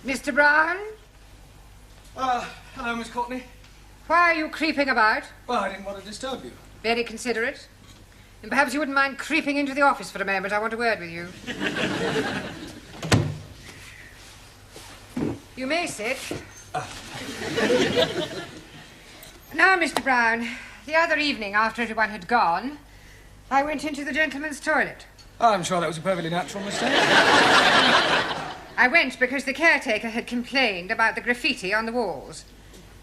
Mr. Brown? Hello, Miss Courtney. Why are you creeping about? Well, I didn't want to disturb you. Very considerate. And perhaps you wouldn't mind creeping into the office for a moment. I want a word with you. You may sit. Now, Mr. Brown, the other evening after everyone had gone, I went into the gentleman's toilet. I'm sure that was a perfectly natural mistake. I went because the caretaker had complained about the graffiti on the walls.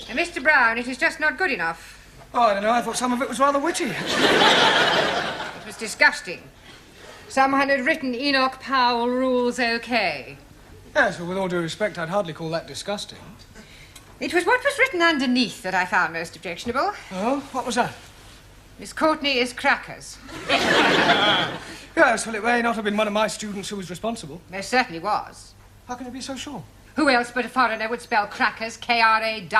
And Mr. Brown, it is just not good enough. Oh, I don't know. I thought some of it was rather witty. It was disgusting. Someone had written Enoch Powell rules okay. Yes, well, with all due respect, I'd hardly call that disgusting. It was what was written underneath that I found most objectionable. Oh, what was that? Miss Courtney is crackers. Yes, well, it may not have been one of my students who was responsible. There certainly was. How can you be so sure? Who else but a foreigner would spell crackers K-R-A-K-K-E-R-S?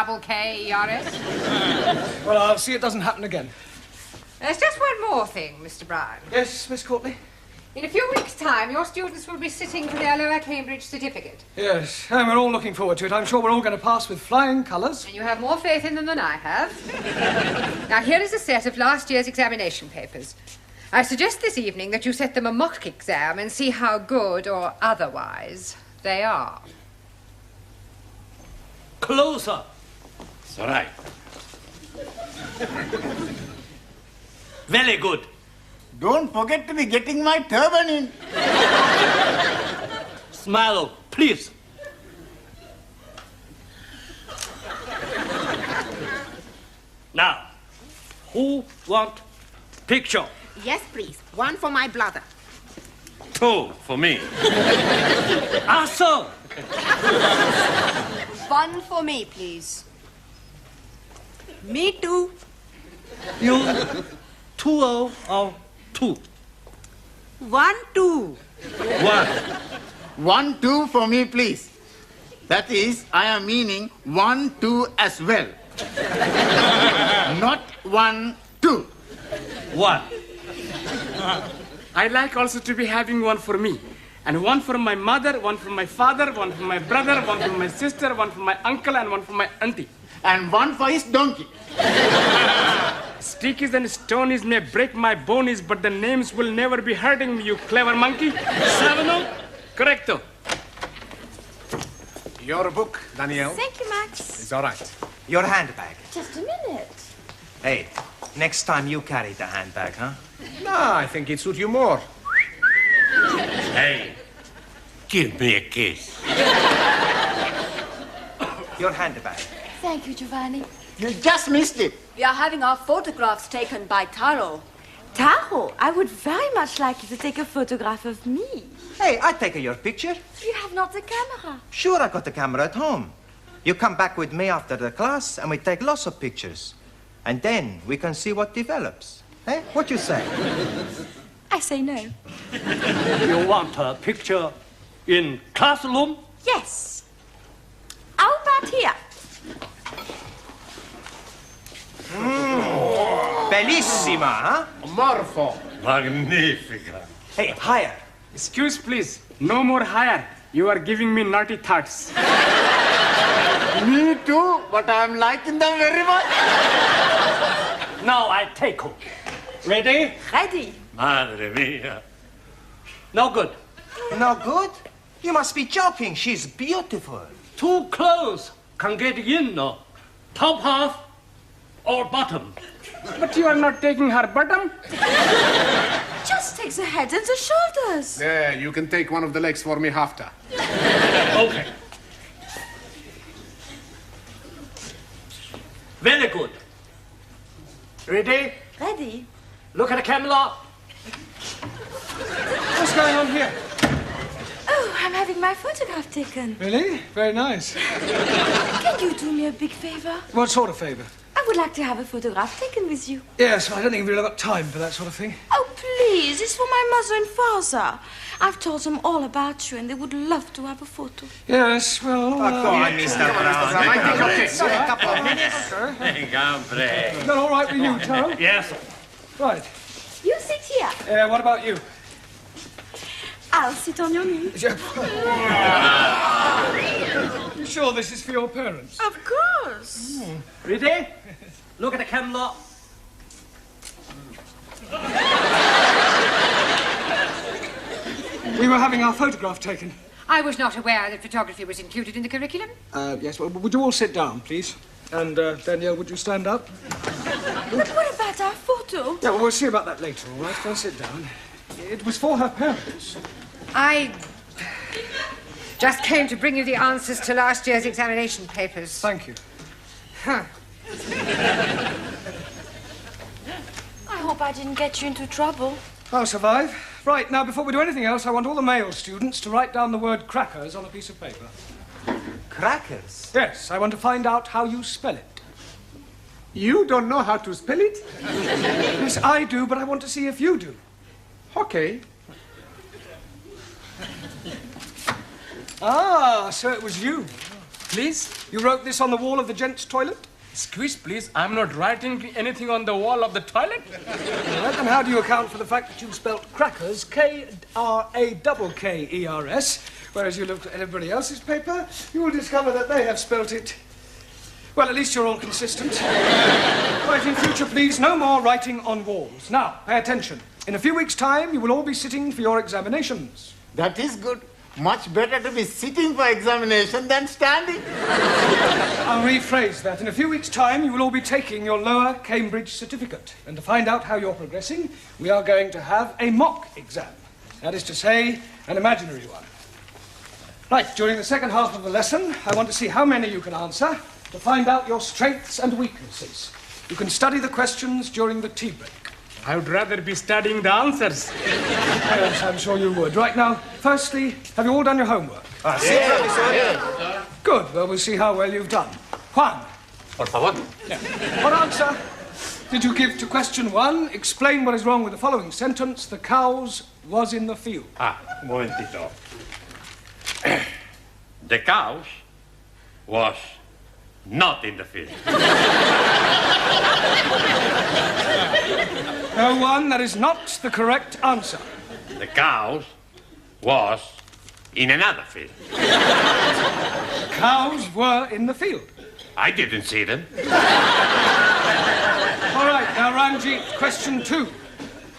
Well, I'll see it doesn't happen again. There's just one more thing, Mr. Brown. Yes, Miss Courtney? In a few weeks' time, your students will be sitting for their Lower Cambridge certificate. Yes, and we're all looking forward to it. I'm sure we're all going to pass with flying colours. And you have more faith in them than I have. Now, here is a set of last year's examination papers. I suggest this evening that you set them a mock exam and see how good or otherwise they are. Closer. It's all right. Very good. Don't forget to be getting my turban in. Smile, please. Now, who want picture? Yes, please. One for my brother. Two for me. Awesome. One for me, please. Me too. You two or two? 1, 2. One. 1, 2 for me, please. That is, I am meaning 1, 2 as well. Not 1, 2. One. I'd like also to be having one for me. And one for my mother, one for my father, one for my brother, one for my sister, one for my uncle, and one for my auntie. And one for his donkey. Stickies and stonies may break my bonies, but the names will never be hurting me, you clever monkey. Savano? Correcto. Your book, Danielle. Thank you, Max. It's all right. Your handbag. Just a minute. Hey, next time you carry the handbag, huh? No, I think it suits you more. Hey, give me a kiss. Your handbag. Thank you, Giovanni. You just missed it. We are having our photographs taken by Taro. Taro, I would very much like you to take a photograph of me. Hey, I take your picture. You have not the camera. Sure, I got the camera at home. You come back with me after the class and we take lots of pictures. And then we can see what develops. Hey, what you say? I say no. You want a picture in classroom? Yes. How about here? Bellissima, huh? Morpho. Magnifica. Hey, higher. Excuse, please. No more higher. You are giving me naughty thoughts. Me too, but I am liking them very much. Now I take her. Ready? Ready. Madre mia. No good. No good? You must be joking. She's beautiful. Too close. Can get in, no? Top half or bottom? But you are not taking her bottom? Just take the head and the shoulders. There, you can take one of the legs for me after. Okay. Very good. Ready? Ready. Look at the camera. What's going on here? Oh, I'm having my photograph taken. Really? Very nice. Can you do me a big favor? What sort of favour? I would like to have a photograph taken with you. Yes, I don't think we've really got time for that sort of thing. Oh, please. It's for my mother and father. I've told them all about you, and they would love to have a photo. Yes, well... Go on, Mr. Brown. A couple of minutes. Is that all right with you, Taro? Yes. Right. You sit here. What about you? I'll sit on your knee. You sure this is for your parents? Of course. Ready? Look at the camera. We were having our photograph taken. I was not aware that photography was included in the curriculum. Yes, well, would you all sit down, please? And, Danielle, would you stand up? But what about our photo? Yeah, well, we'll see about that later, all right? Go sit down. It was for her parents. I just came to bring you the answers to last year's examination papers. Thank you. Huh. I hope I didn't get you into trouble. I'll survive. Right, now, before we do anything else, I want all the male students to write down the word crackers on a piece of paper. Crackers? Yes, I want to find out how you spell it. You don't know how to spell it? Yes, I do, but I want to see if you do. Okay. Ah, so it was you. Please? You wrote this on the wall of the gents' toilet? Excuse, please. I'm not writing anything on the wall of the toilet. All right, then how do you account for the fact that you spelt crackers, K-R-A-K-K-E-R-S, whereas you look at everybody else's paper, you will discover that they have spelt it... Well, at least you're all consistent. Right, in future, please, no more writing on walls. Now, pay attention. In a few weeks' time, you will all be sitting for your examinations. That is good. Much better to be sitting for examination than standing. I'll rephrase that. In a few weeks' time, you will all be taking your lower Cambridge certificate. And to find out how you're progressing, we are going to have a mock exam. That is to say, an imaginary one. Right, during the second half of the lesson, I want to see how many you can answer to find out your strengths and weaknesses. You can study the questions during the tea break. I would rather be studying the answers. Yes, I'm sure you would. Right now, firstly, have you all done your homework? Yeah. Good. Well, we'll see how well you've done. Juan. Por favor. What answer did you give to question 1? Explain what is wrong with the following sentence. The cows was in the field. Un momentito. The cows was not in the field. No, Juan, that is not the correct answer. The cows was in another field. Cows were in the field. I didn't see them. All right, now, Ranjit, question 2.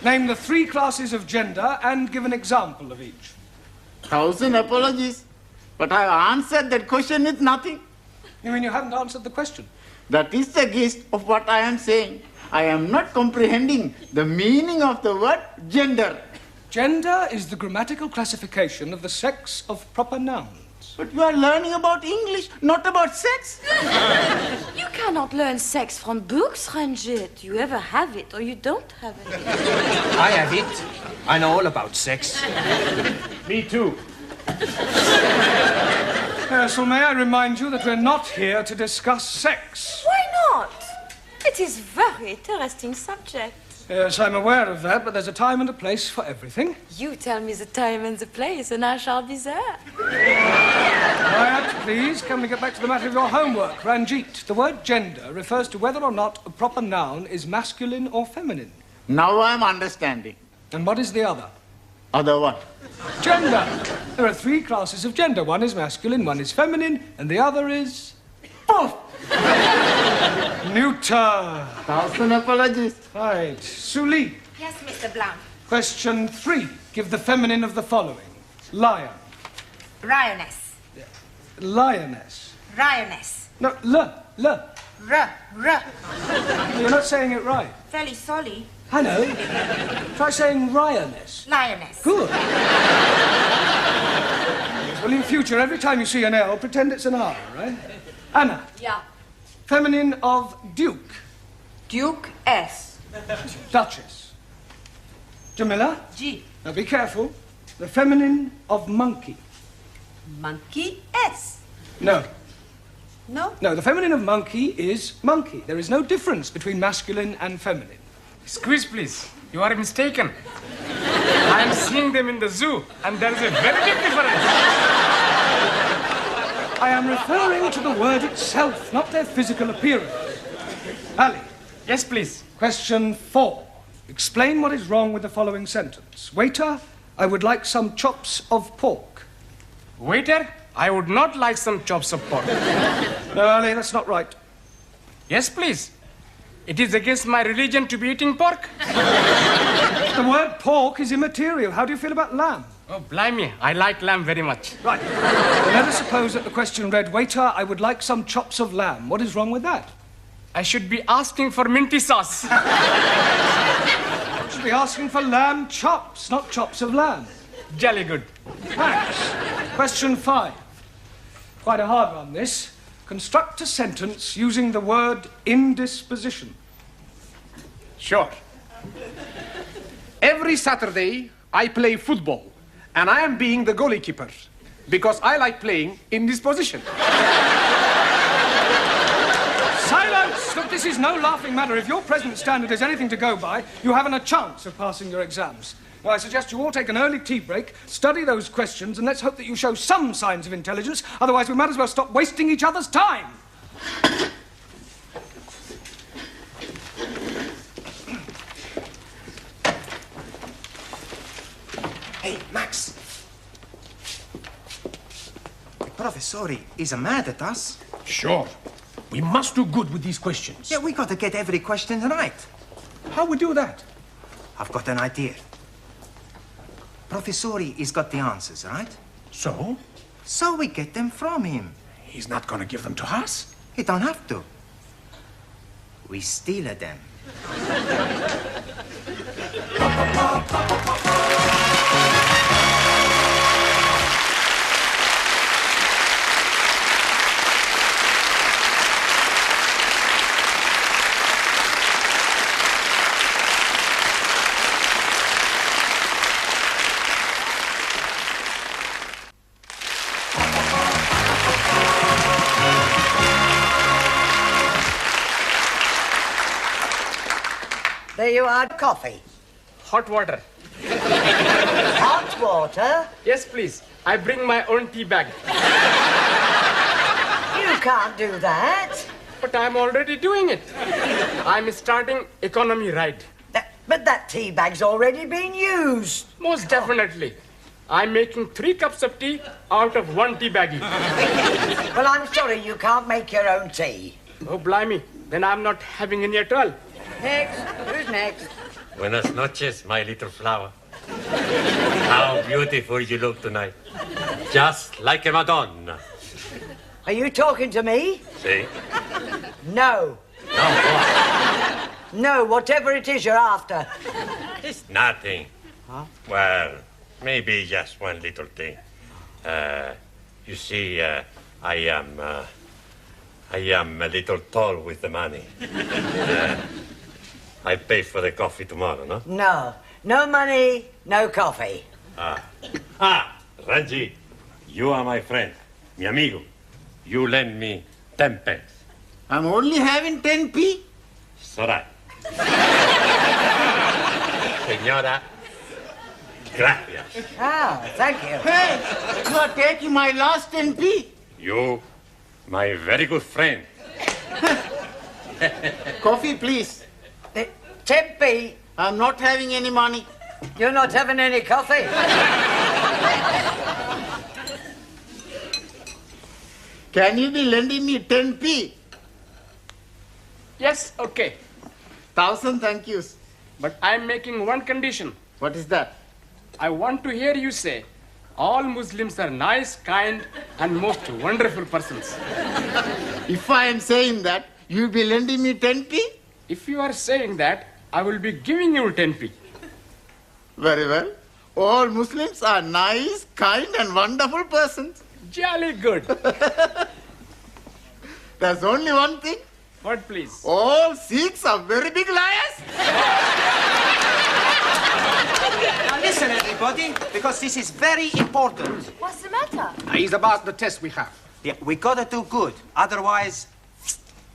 Name the 3 classes of gender and give an example of each. 1,000 apologies. But I answered that question with nothing. You mean you haven't answered the question? That is the gist of what I am saying. I am not comprehending the meaning of the word gender. Gender is the grammatical classification of the sex of proper nouns. But you are learning about English, not about sex. You cannot learn sex from books, Ranjit. You either have it or you don't have it. I have it. I know all about sex. Me too. So may I remind you that we're not here to discuss sex. Why not? It is very interesting subject. Yes, I'm aware of that, but there's a time and a place for everything. You tell me the time and the place, and I shall be there. Quiet, please. Can we get back to the matter of your homework? Ranjit, the word gender refers to whether or not a proper noun is masculine or feminine. Now I am understanding. And what is the other? Other what? Gender. There are 3 classes of gender. One is masculine, one is feminine, and the other is... Poof! neuter. 1,000 apologies. Right. Suli, Yes, Mr. Blount. question 3. Give the feminine of the following. Lion. Lioness. Lioness. Lioness. No, l. You're not saying it right. Fairly sorry. I know. Try saying lioness. Lioness. Good. Yes, well, in future, every time you see an L, pretend it's an R, right? Anna. Yeah. Feminine of duke. Duke S. Duchess. Jamila. G. Now be careful. The feminine of monkey. Monkey S. No. No? No, the feminine of monkey is monkey. There is no difference between masculine and feminine. Excuse, please. You are mistaken. I am seeing them in the zoo, and there is a very big difference. I am referring to the word itself, not their physical appearance. Ali, Yes, please. question 4. Explain what is wrong with the following sentence. Waiter, I would like some chops of pork. Waiter, I would not like some chops of pork. No, Ali, that's not right. Yes, please. It is against my religion to be eating pork. The word pork is immaterial. How do you feel about lamb? Oh, blimey, I like lamb very much. Right. Well, let us suppose that the question read, Waiter, I would like some chops of lamb. What is wrong with that? I should be asking for minty sauce. You should be asking for lamb chops, not chops of lamb. Jolly good. Thanks. Question 5. Quite a hard one, this. Construct a sentence using the word indisposition. Sure. Every Saturday, I play football, and I am being the goalkeeper because I like playing in this position. Silence! Look, this is no laughing matter. If your present standard is anything to go by, you haven't a chance of passing your exams. Now, I suggest you all take an early tea break, study those questions, and let's hope that you show some signs of intelligence. Otherwise, we might as well stop wasting each other's time. Hey, Max. The professori is mad at us. Sure. We must do good with these questions. Yeah, we got to get every question right. How we do that? I've got an idea. Professori has got the answers, right? So? So we get them from him. He's not going to give them to us? He don't have to. We steal them. There you are, coffee. Hot water. Hot water? Yes, please. I bring my own tea bag. You can't do that. But I'm already doing it. I'm starting economy ride. But that tea bag's already been used. Most definitely. I'm making 3 cups of tea out of 1 tea baggie. Well, I'm sorry you can't make your own tea. Oh, blimey. Then I'm not having any at all. Next. Who's next? Buenas noches, my little flower. How beautiful you look tonight. Just like a Madonna. Are you talking to me? See? No. No, what? No, whatever it is you're after. It's nothing. Huh? Well, maybe just one little thing. You see, I am a little tall with the money. I pay for the coffee tomorrow, no? No. No money, no coffee. Ranji, you are my friend, mi amigo. You lend me 10 pence. I'm only having 10p. It's all right. Señora, gracias. Thank you. Hey, you are taking my last 10p. You, my very good friend. Coffee, please. 10p. I'm not having any money. You're not having any coffee? Can you be lending me 10p? Yes, okay. 1,000 thank yous. But I'm making one condition. What is that? I want to hear you say, all Muslims are nice, kind, and most wonderful persons. If I am saying that, you'll be lending me 10p? If you are saying that, I will be giving you 10p. Very well. All Muslims are nice, kind, and wonderful persons. Jolly good. There's only one thing. What, please? All Sikhs are very big liars. Now listen, everybody, because this is very important. What's the matter? It's about the test we have. Yeah, we gotta do good. Otherwise,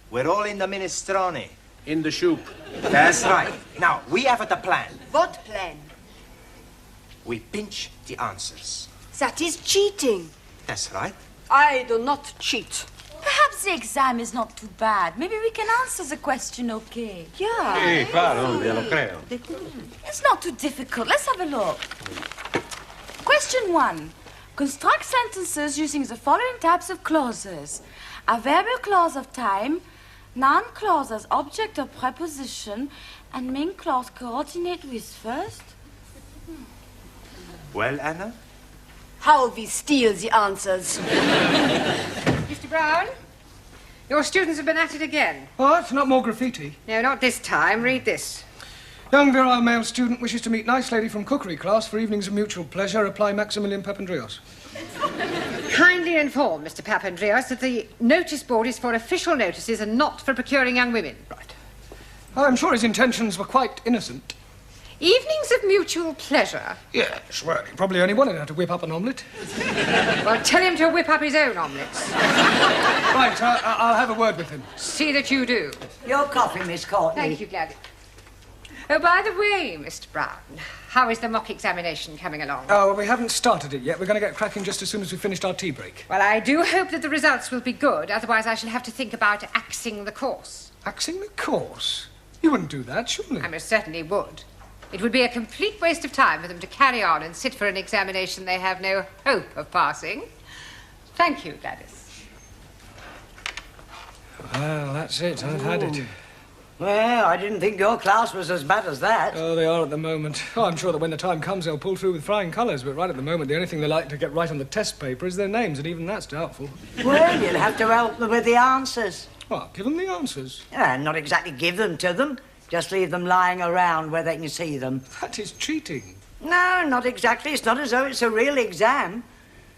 we're all in the minestrone. In the soup. That's right. Now, we have the plan. What plan? We pinch the answers. That is cheating. That's right. I do not cheat. Perhaps the exam is not too bad. Maybe we can answer the question okay. Yeah. Sì, claro, glielo creo. It's not too difficult. Let's have a look. Question 1. Construct sentences using the following types of clauses. Adverbial clause of time, noun clause as object or preposition, and main clause coordinate with first. Well, Anna? How we steal the answers. Mr. Brown, your students have been at it again. What? Not more graffiti? No, not this time. Read this. Young virile male student wishes to meet nice lady from cookery class for evenings of mutual pleasure. Apply Maximilian Papandreou. Kindly inform Mr. Papandreou that the notice board is for official notices and not for procuring young women. Right. I'm sure his intentions were quite innocent. Evenings of mutual pleasure? Yes, well, he probably only wanted her to whip up an omelette. Well, tell him to whip up his own omelettes. Right, I'll have a word with him. See that you do. Your coffee, Miss Courtney. Thank you, Gladys. Oh, by the way, Mr. Brown, how is the mock examination coming along? Oh, well, we haven't started it yet. We're going to get cracking just as soon as we've finished our tea break. Well, I do hope that the results will be good. Otherwise, I shall have to think about axing the course. Axing the course? You wouldn't do that, surely? I most certainly would. It would be a complete waste of time for them to carry on and sit for an examination they have no hope of passing. Thank you, Gladys. Well, that's it. I've had it. Well, I didn't think your class was as bad as that. Oh, they are at the moment. Oh, I'm sure that when the time comes, they'll pull through with flying colours. But right at the moment, the only thing they like to get right on the test paper is their names, and even that's doubtful. Well, you'll have to help them with the answers. What? Give them the answers? Not exactly give them to them. Just leave them lying around where they can see them. That is cheating. No, not exactly. It's not as though it's a real exam.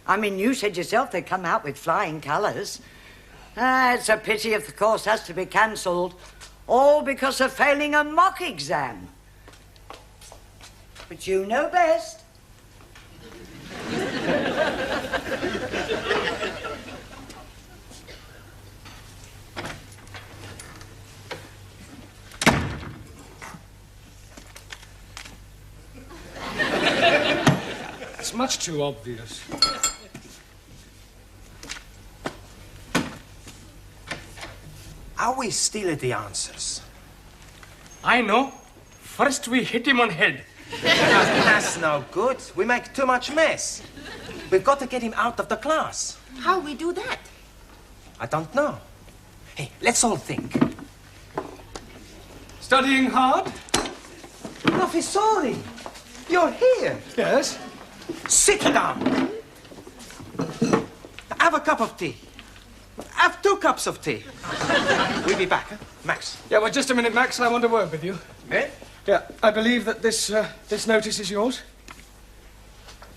I mean, you said yourself they come out with flying colours. It's a pity if the course has to be cancelled, all because of failing a mock exam. But you know best. It's much too obvious. Are we still at the answers? I know. First we hit him on head. That's no good. We make too much mess. We've got to get him out of the class. How we do that? I don't know. Hey, let's all think. Studying hard? Professori, you're here. Yes? Sit down. Have a cup of tea. Have 2 cups of tea. We'll be back, huh? Max. Yeah, well, just a minute, Max. I want to work with you. Eh? Yeah, I believe that this notice is yours.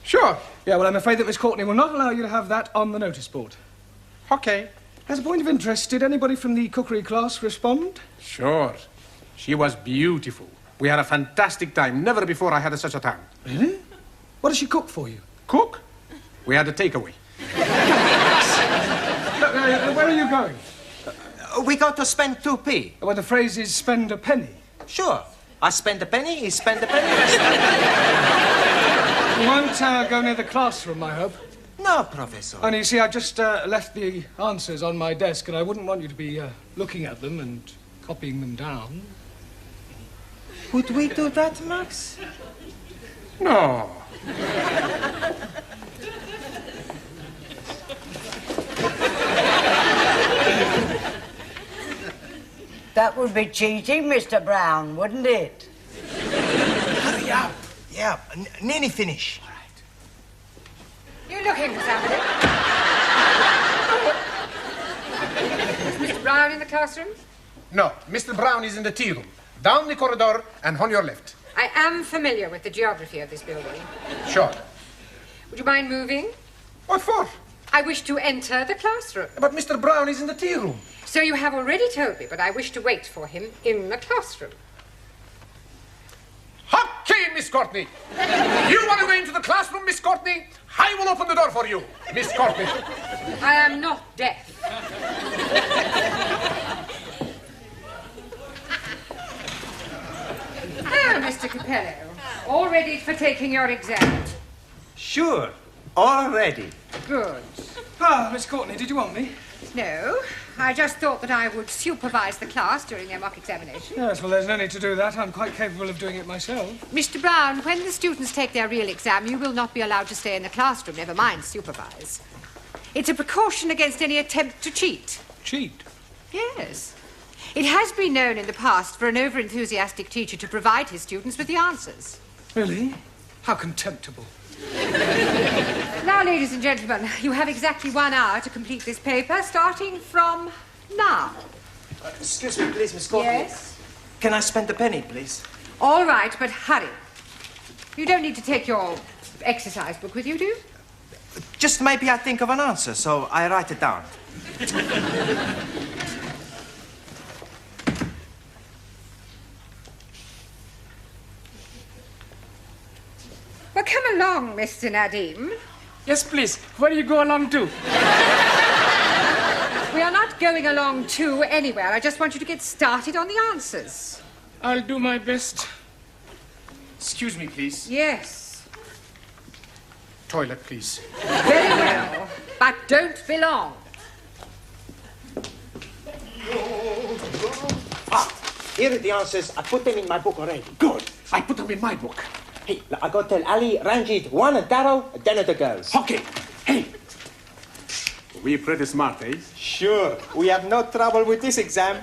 Sure. Yeah, well, I'm afraid that Miss Courtney will not allow you to have that on the notice board. Okay. As a point of interest, did anybody from the cookery class respond? Sure. She was beautiful. We had a fantastic time. Never before I had such a time. Really? What does she cook for you? Cook? We had a takeaway. Where are you going? We got to spend 2p. Well, the phrase is spend a penny. Sure. I spend a penny, he spend a penny. You won't go near the classroom, I hope. No, Professor. Only, you see, I just left the answers on my desk, and I wouldn't want you to be looking at them and copying them down. Would we do that, Max? No. That would be cheating, Mr. Brown, wouldn't it? Hurry up. Yeah, nearly finish. All right. You looking for somebody? Is Mr. Brown in the classroom? No, Mr. Brown is in the tea room. Down the corridor and on your left. I am familiar with the geography of this building. Sure. Would you mind moving? What for? I wish to enter the classroom. But Mr. Brown is in the tea room. So you have already told me, but I wish to wait for him in the classroom. Okay, Miss Courtney. You want to go into the classroom, Miss Courtney? I will open the door for you, Miss Courtney. I am not deaf. Now, Mr. Capello, all ready for taking your exam? Sure. Already. Good. Ah, Miss Courtney, did you want me? No, I just thought that I would supervise the class during their mock examination. Yes, well, there's no need to do that. I'm quite capable of doing it myself. Mr. Brown, when the students take their real exam, you will not be allowed to stay in the classroom, never mind supervise. It's a precaution against any attempt to cheat. Cheat? Yes. It has been known in the past for an over-enthusiastic teacher to provide his students with the answers. Really? How contemptible. Now, ladies and gentlemen, you have exactly 1 hour to complete this paper, starting from now. Excuse me, please, Miss Courtney. Yes? Can I spend a penny, please? All right, but hurry. You don't need to take your exercise book with you, do you? Just maybe I think of an answer, so I write it down. Well, come along, Mr. Nadim. Yes, please. Where do you go along to? We are not going along to anywhere. I just want you to get started on the answers. I'll do my best. Excuse me, please. Yes. Toilet, please. Very well. But don't be long. Here are the answers. I put them in my book already. Good. I put them in my book. Hey, I go tell Ali, Ranjit, Juan and Darrow, then the girls. Okay. Hey. We're pretty smart, eh? Sure. We have no trouble with this exam.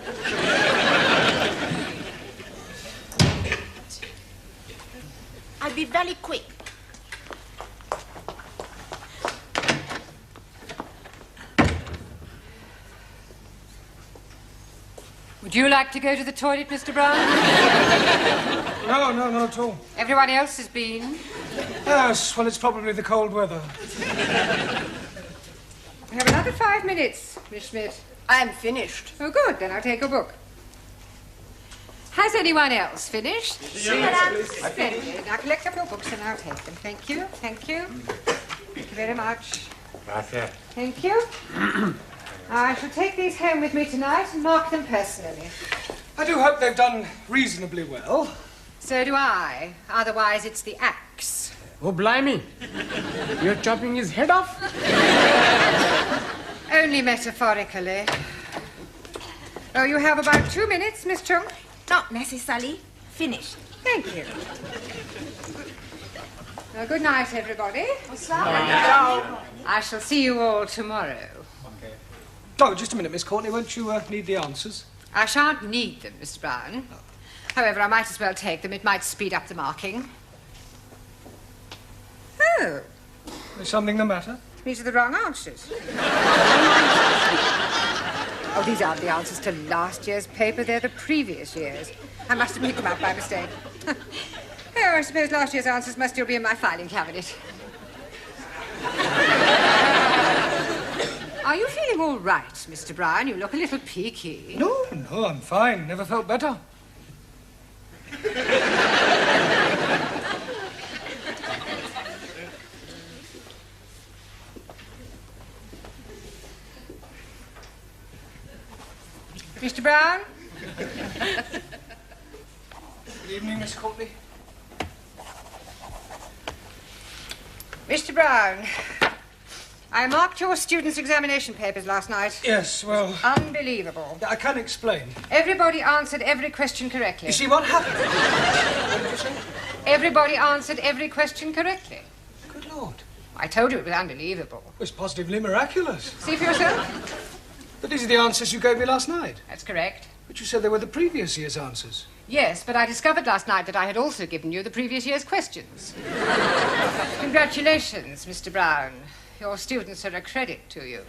I'll be very quick. Would you like to go to the toilet, Mr. Brown? No, not at all. Everyone else has been. Yes, well, it's probably the cold weather. We have another 5 minutes, Miss Schmidt. I'm finished. Oh, good. Then I'll take a book. Has anyone else finished? Yes, Splendid. Now collect up your books and I'll take them. Thank you. Thank you. Thank you very much. Gracias. Thank you. I shall take these home with me tonight and mark them personally. I do hope they've done reasonably well. So do I. Otherwise, it's the axe. Oh, blimey. You're chopping his head off? Only metaphorically. Oh, you have about 2 minutes, Miss Chung. Not necessarily. Finished. Thank you. Well, good night, everybody. I shall see you all tomorrow. Oh, just a minute, Miss Courtney. Won't you need the answers? I shan't need them, Mr. Brown. However, I might as well take them. It might speed up the marking. Oh. Is something the matter? These are the wrong answers. Oh, these aren't the answers to last year's paper. They're the previous year's. I must have picked them up by mistake. Oh, I suppose last year's answers must still be in my filing cabinet. Are you feeling all right, Mr. Brown? You look a little peaky. No, I'm fine. Never felt better. Mr. Brown? Good evening, Miss Courtney. Mr. Brown, I marked your students' examination papers last night. Yes, well... Unbelievable. I can't explain. Everybody answered every question correctly. You see, what happened? What did you say? Everybody answered every question correctly. Good Lord. I told you it was unbelievable. It's positively miraculous. See for yourself? But these are the answers you gave me last night. That's correct. But you said they were the previous year's answers. Yes, but I discovered last night that I had also given you the previous year's questions. Congratulations, Mr. Brown. Your students are a credit to you.